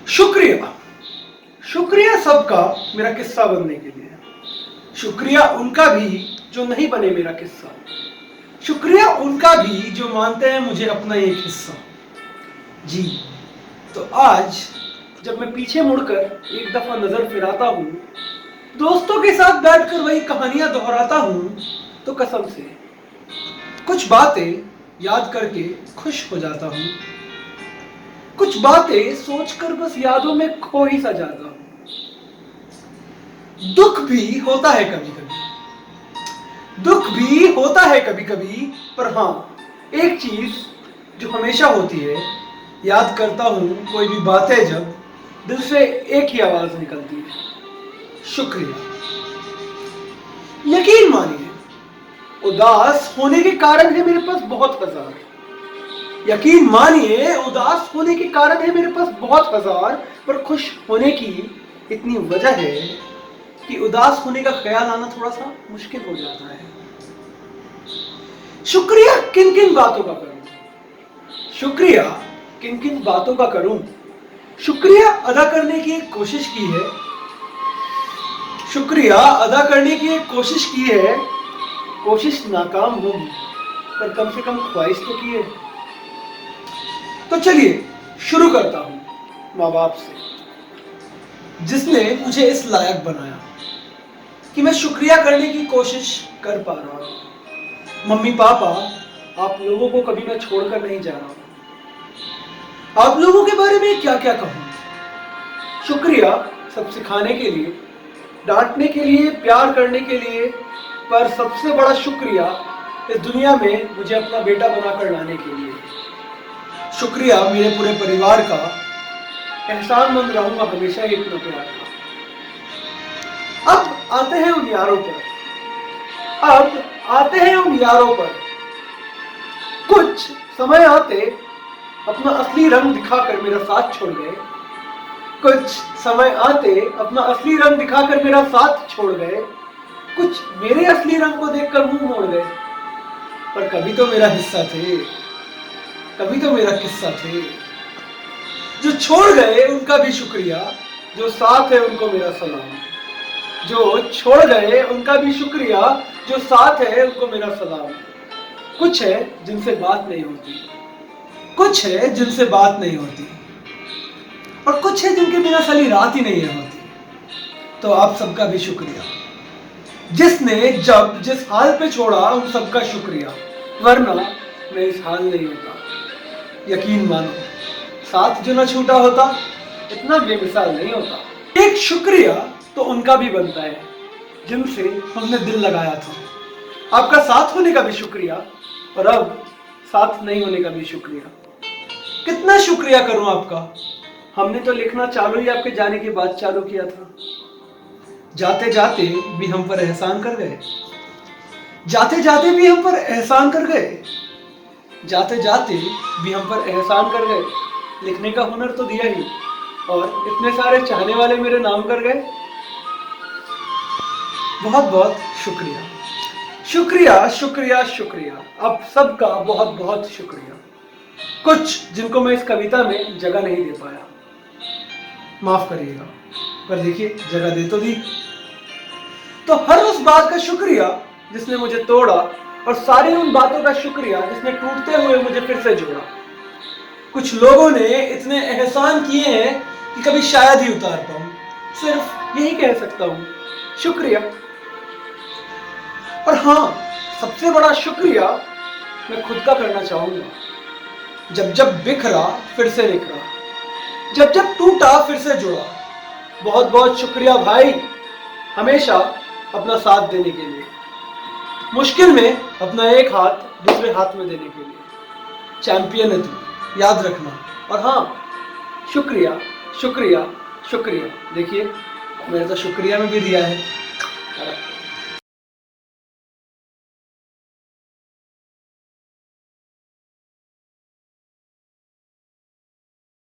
शुक्रिया। शुक्रिया सबका मेरा किस्सा बनने के लिए। शुक्रिया उनका भी जो नहीं बने मेरा किस्सा। शुक्रिया उनका भी जो मानते हैं मुझे अपना एक हिस्सा। जी, तो आज जब मैं पीछे मुड़कर एक दफा नजर फिराता हूँ, दोस्तों के साथ बैठकर वही कहानियां दोहराता हूँ, तो कसम से कुछ बातें याद करके खुश हो जाता हूँ। कुछ बातें सोचकर बस यादों में खो ही सा जाता हूँ। दुख भी होता है कभी कभी, दुख भी होता है कभी कभी, पर हाँ, एक चीज जो हमेशा होती है, याद करता हूँ कोई भी बातें जब, दिल से एक ही आवाज निकलती है, शुक्रिया। यकीन मानिए, उदास होने के कारण है मेरे पास बहुत हजार। यकीन मानिए, उदास होने के कारण है मेरे पास बहुत हजार, पर खुश होने की इतनी वजह है कि उदास होने का ख्याल आना थोड़ा सा मुश्किल हो जाता है। शुक्रिया किन किन बातों का करूं? शुक्रिया किन किन बातों का करूं? शुक्रिया अदा करने की एक कोशिश की है। शुक्रिया अदा करने की एक कोशिश की है। कोशिश नाकाम होगी, पर कम से कम ख्वाहिश तो की है। तो चलिए शुरू करता हूं माँ बाप से, जिसने मुझे इस लायक बनाया कि मैं शुक्रिया करने की कोशिश कर पा रहा हूं। मम्मी पापा, आप लोगों को कभी मैं छोड़कर नहीं जा रहा हूं। आप लोगों के बारे में क्या क्या कहूं? शुक्रिया सब सिखाने के लिए, डांटने के लिए, प्यार करने के लिए, पर सबसे बड़ा शुक्रिया इस दुनिया में मुझे अपना बेटा बनाकर लाने के लिए। शुक्रिया मेरे पूरे परिवार का, एहसानमंद रहूंगा हमेशा ही इतना प्यार का। अब आते हैं उन यारों पर, अब आते हैं उन यारों पर। कुछ समय आते अपना असली रंग दिखाकर मेरा साथ छोड़ गए। कुछ समय आते अपना असली रंग दिखाकर मेरा साथ छोड़ गए। कुछ मेरे असली रंग को देखकर मुंह मोड़ गए, पर कभी तो मेरा हिस्सा थे, कभी तो मेरा किस्सा थे। जो छोड़ गए उनका भी शुक्रिया, जो साथ है उनको मेरा सलाम। जो छोड़ गए उनका भी शुक्रिया, जो साथ है उनको मेरा सलाम। कुछ है जिनसे बात नहीं होती, कुछ है जिनसे बात नहीं होती, और कुछ है जिनके बिना सारी रात ही नहीं होती। तो आप सबका भी शुक्रिया, जिसने जब जिस हाल पे छोड़ा उन सबका शुक्रिया, वरना मैं इस हाल नहीं होता। यकीन मानो, साथ जो न छूटा होता इतना बेमिसाल नहीं होता। एक शुक्रिया तो उनका भी बनता है जिनसे हमने दिल लगाया था। आपका साथ होने का भी शुक्रिया, और अब साथ नहीं होने का भी शुक्रिया। कितना शुक्रिया करूं आपका? हमने तो लिखना चालू ही आपके जाने के बाद चालू किया था। जाते जाते भी हम पर एहसान कर गए, जाते जाते भी हम पर एहसान कर गए, जाते जाते भी हम पर एहसान कर गए। लिखने का हुनर तो दिया ही, और इतने सारे चाहने वाले मेरे नाम कर गए। बहुत बहुत शुक्रिया, शुक्रिया शुक्रिया शुक्रिया। अब सबका बहुत बहुत शुक्रिया। कुछ जिनको मैं इस कविता में जगह नहीं दे पाया, माफ करिएगा, पर देखिए जगह दे तो दी। तो हर उस बात का शुक्रिया जिसने मुझे तोड़ा, और सारी उन बातों का शुक्रिया जिसने टूटते हुए मुझे फिर से जोड़ा। कुछ लोगों ने इतने एहसान किए हैं कि कभी शायद ही उतार पाऊं। सिर्फ यही कह सकता हूं, शुक्रिया। और हाँ, सबसे बड़ा शुक्रिया मैं खुद का करना चाहूंगा। जब जब बिखरा फिर से निखरा, जब जब टूटा फिर से जुड़ा। बहुत बहुत शुक्रिया भाई, हमेशा अपना साथ देने के लिए, मुश्किल में अपना एक हाथ दूसरे हाथ में देने के लिए। चैंपियन है तू, याद रखना। और हाँ, शुक्रिया शुक्रिया शुक्रिया। देखिए, मैंने तो शुक्रिया में भी दिया है।